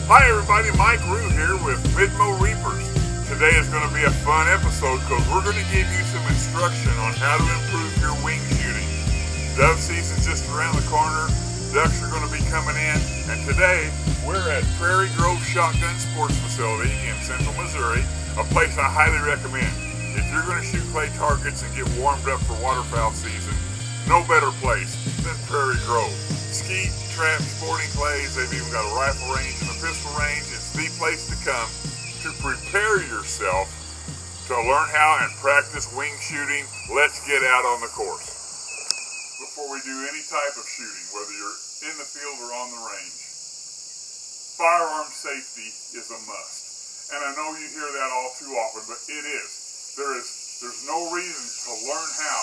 Hi everybody, Mike Roux here with Midmo Reapers. Today is going to be a fun episode because we're going to give you some instruction on how to improve your wing shooting. Dove season's just around the corner, ducks are going to be coming in, and today we're at Prairie Grove Shotgun Sports Facility in central Missouri, a place I highly recommend. If you're going to shoot clay targets and get warmed up for waterfowl season, no better place than Prairie Grove. Skeet, trap, sporting clays, they've even got a rifle range and a pistol range. It's the place to come to prepare yourself to learn how and practice wing shooting. Let's get out on the course. Before we do any type of shooting, whether you're in the field or on the range, firearm safety is a must. And I know you hear that all too often, but it is. There's no reason to learn how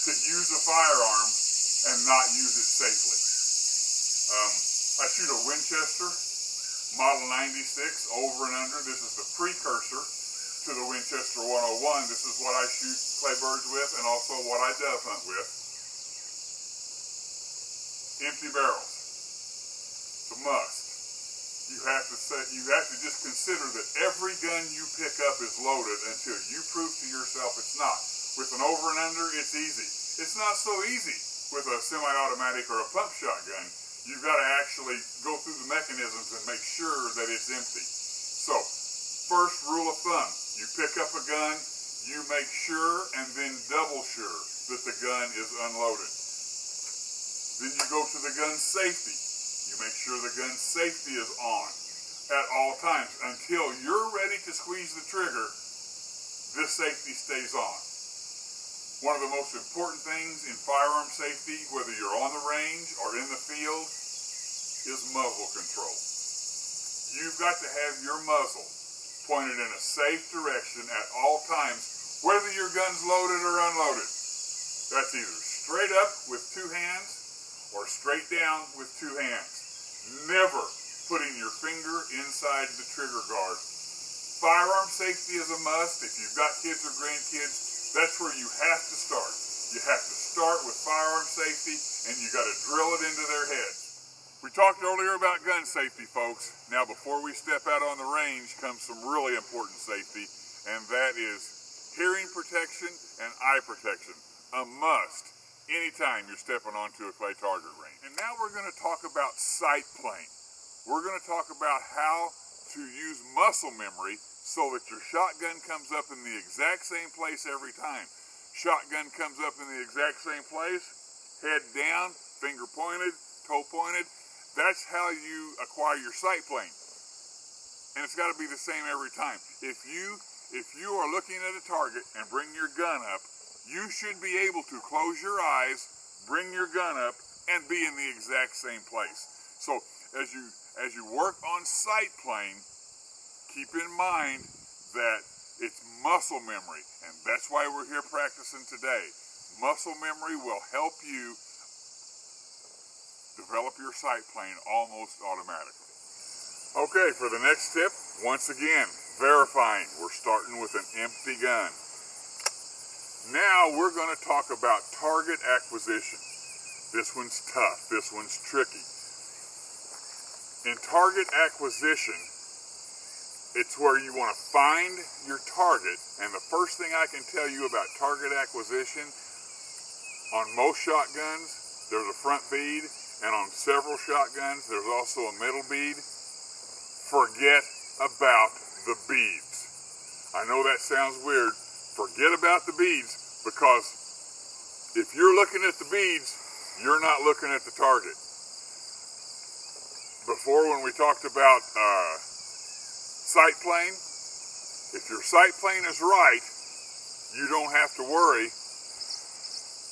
to use a firearm and not use it safely. I shoot a Winchester Model 96 over and under. This is the precursor to the Winchester 101. This is what I shoot clay birds with and also what I dove hunt with. Empty barrels. It's a must. You have to just consider that every gun you pick up is loaded until you prove to yourself it's not. With an over and under, it's easy. It's not so easy with a semi-automatic or a pump shotgun. You've got to actually go through the mechanisms and make sure that it's empty. So, first rule of thumb, you pick up a gun, you make sure and then double sure that the gun is unloaded. Then you go to the gun safety. You make sure the gun safety is on at all times. Until you're ready to squeeze the trigger, this safety stays on. One of the most important things in firearm safety, whether you're on the range or in the field, is muzzle control. You've got to have your muzzle pointed in a safe direction at all times, whether your gun's loaded or unloaded. That's either straight up with two hands or straight down with two hands. Never putting your finger inside the trigger guard. Firearm safety is a must. If you've got kids or grandkids, that's where you have to start. You have to start with firearm safety, and you got to drill it into their heads. We talked earlier about gun safety, folks. Now, before we step out on the range comes some really important safety, and that is hearing protection and eye protection. A must anytime you're stepping onto a clay target range. And now we're going to talk about sight playing. We're going to talk about how to use muscle memory so that your shotgun comes up in the exact same place every time. Shotgun comes up in the exact same place, head down, finger pointed, toe pointed. That's how you acquire your sight plane. And it's got to be the same every time. If you are looking at a target and bring your gun up, you should be able to close your eyes, bring your gun up, and be in the exact same place. So as you work on sight plane, keep in mind that it's muscle memory, and that's why we're here practicing today. Muscle memory will help you develop your sight plane almost automatically. Okay, for the next tip, once again, verifying. We're starting with an empty gun. Now we're going to talk about target acquisition. This one's tough. This one's tricky. In target acquisition, it's where you want to find your target, and the first thing I can tell you about target acquisition, on most shotguns, there's a front bead, and on several shotguns, there's also a middle bead. Forget about the beads. I know that sounds weird. Forget about the beads, because if you're looking at the beads, you're not looking at the target. Before, when we talked about sight plane, if your sight plane is right, you don't have to worry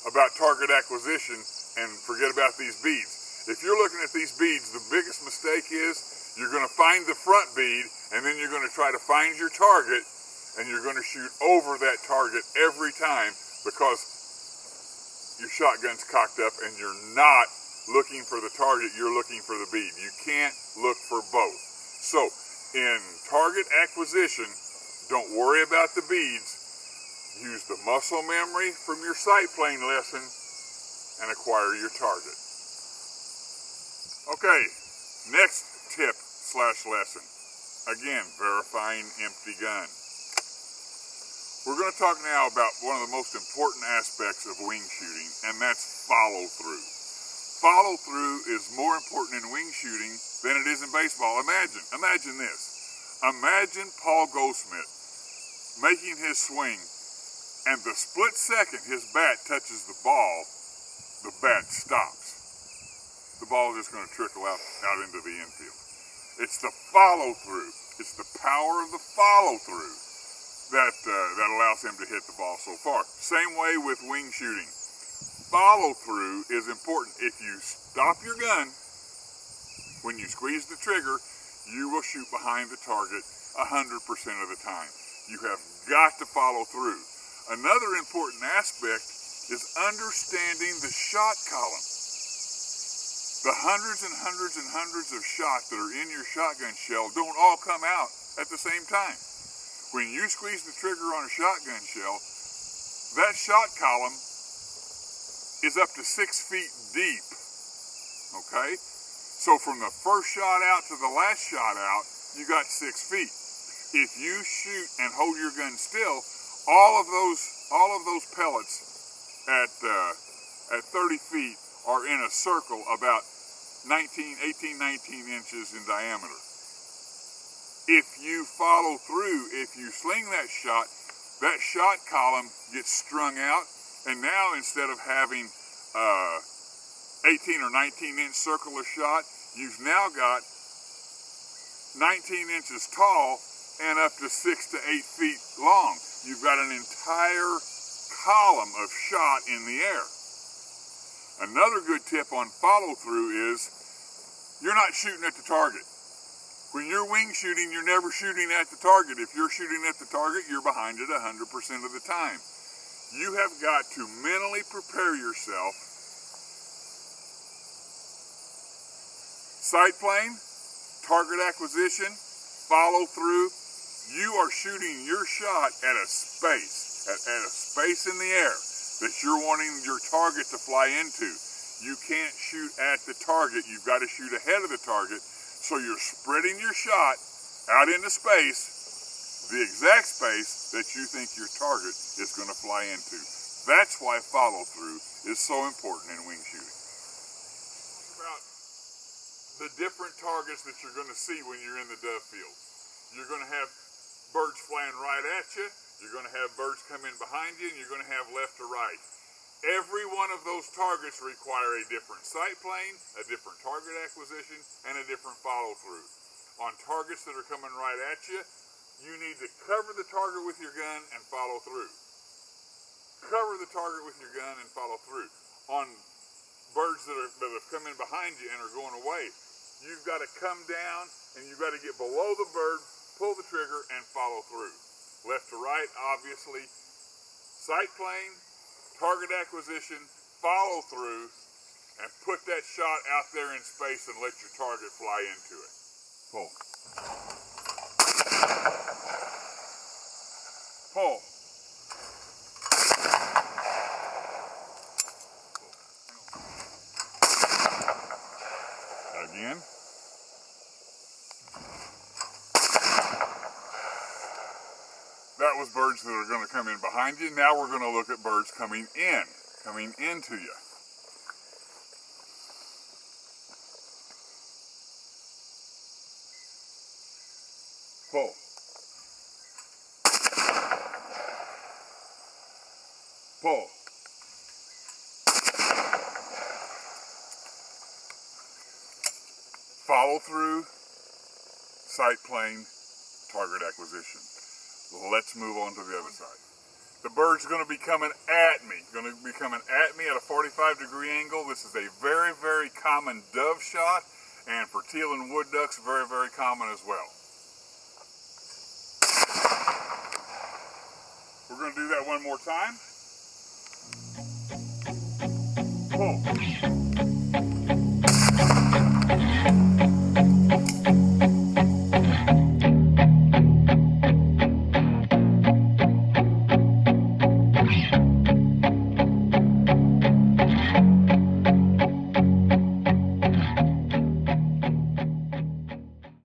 about target acquisition and forget about these beads. If you're looking at these beads, the biggest mistake is you're going to find the front bead, and then you're going to try to find your target, and you're going to shoot over that target every time because your shotgun's cocked up and you're not looking for the target, you're looking for the bead. You can't look for both. So, in target acquisition, don't worry about the beads. Use the muscle memory from your sight plane lesson and acquire your target. Okay, next tip, lesson. Again, verifying empty gun. We're going to talk now about one of the most important aspects of wing shooting, and that's follow through. Follow through is more important in wing shooting than it is in baseball. Imagine this. Imagine Paul Goldschmidt making his swing, and the split second his bat touches the ball, the bat stops. The ball is just going to trickle out into the infield. It's the follow through. It's the power of the follow through that allows him to hit the ball so far. Same way with wing shooting. Follow through is important. If you stop your gun, when you squeeze the trigger, you will shoot behind the target 100% of the time. You have got to follow through. Another important aspect is understanding the shot column. The hundreds and hundreds and hundreds of shots that are in your shotgun shell don't all come out at the same time. When you squeeze the trigger on a shotgun shell, that shot column is up to 6 feet deep, okay? So from the first shot out to the last shot out, you got 6 feet. If you shoot and hold your gun still, all of those pellets at 30 feet are in a circle about 18, 19 inches in diameter. If you follow through, if you sling that shot column gets strung out, and now instead of having 18 or 19 inch circular shot, you've now got 19 inches tall and up to 6 to 8 feet long. You've got an entire column of shot in the air. Another good tip on follow through is you're not shooting at the target. When you're wing shooting, you're never shooting at the target. If you're shooting at the target, you're behind it 100% of the time. You have got to mentally prepare yourself. Sight plane, target acquisition, follow through. You are shooting your shot at a space, at a space in the air that you're wanting your target to fly into. You can't shoot at the target. You've got to shoot ahead of the target. So you're spreading your shot out into space, the exact space that you think your target is going to fly into. That's why follow through is so important in wing shooting. About the different targets that you're going to see when you're in the dove field. You're going to have birds flying right at you. You're going to have birds come in behind you, and you're going to have left to right. Every one of those targets require a different sight plane, a different target acquisition, and a different follow-through. On targets that are coming right at you, you need to cover the target with your gun and follow through. Cover the target with your gun and follow through. On birds that have come in behind you and are going away, you've got to come down and you've got to get below the bird, pull the trigger, and follow through. Left to right, obviously. Sight plane, target acquisition, follow through, and put that shot out there in space and let your target fly into it. Pull. Pull. Again. That was birds that are going to come in behind you. Now we're going to look at birds coming into you. Pull. Pull. Follow through, sight plane, target acquisition. Let's move on to the other side. The bird's going to be coming at me. At a 45-degree angle. This is a very, very common dove shot, and for teal and wood ducks, very, very common as well. We're going to do that one more time. Pull.